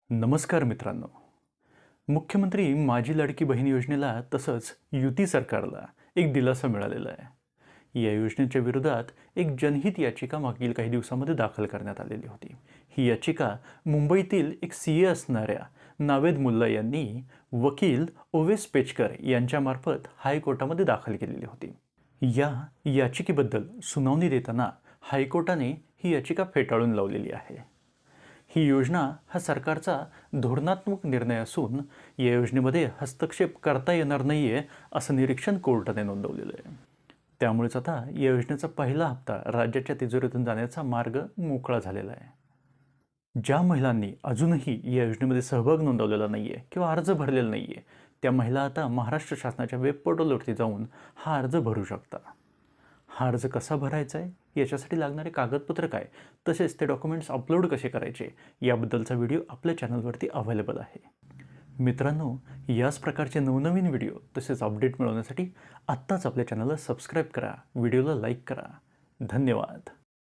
नमस्कार मित्रांनो. मुख्यमंत्री माझी लाडकी बहीण योजनेला तसंच युती सरकारला एक दिलासा मिळालेला आहे. या योजनेच्या विरोधात एक जनहित याचिका मागील काही दिवसांमध्ये दाखल करण्यात आलेली होती. ही याचिका मुंबईतील एक सीए असणाऱ्या नावेद मुल्ला यांनी वकील ओवेस पेचकर यांच्यामार्फत हायकोर्टामध्ये दाखल केलेली होती. या याचिकेबद्दल सुनावणी देताना हायकोर्टाने ही याचिका फेटाळून लावलेली आहे. ही योजना हा सरकारचा धोरणात्मक निर्णय असून या योजनेमध्ये हस्तक्षेप करता येणार नाहीये असं निरीक्षण कोर्टाने नोंदवलेलं आहे. त्यामुळेच आता या योजनेचा पहिला हप्ता राज्याच्या तिजोरीतून जाण्याचा मार्ग मोकळा झालेला आहे. ज्या महिलांनी अजूनही या योजनेमध्ये सहभाग नोंदवलेला नाहीये किंवा अर्ज भरलेला नाहीये, त्या महिला आता महाराष्ट्र शासनाच्या वेब पोर्टलवरती जाऊन हा अर्ज भरू शकता. हा अर्ज कसा भरायचा आहे, याच्यासाठी लागणारे कागदपत्र काय, तसेच ते डॉक्युमेंट्स अपलोड कसे करायचे, याबद्दलचा व्हिडिओ आपल्या चॅनलवरती अवेलेबल आहे. मित्रांनो, याच प्रकारचे नवनवीन व्हिडिओ तसेच अपडेट मिळवण्यासाठी आत्ताच आपल्या चॅनलला सबस्क्राईब करा, व्हिडिओला लाईक करा. धन्यवाद.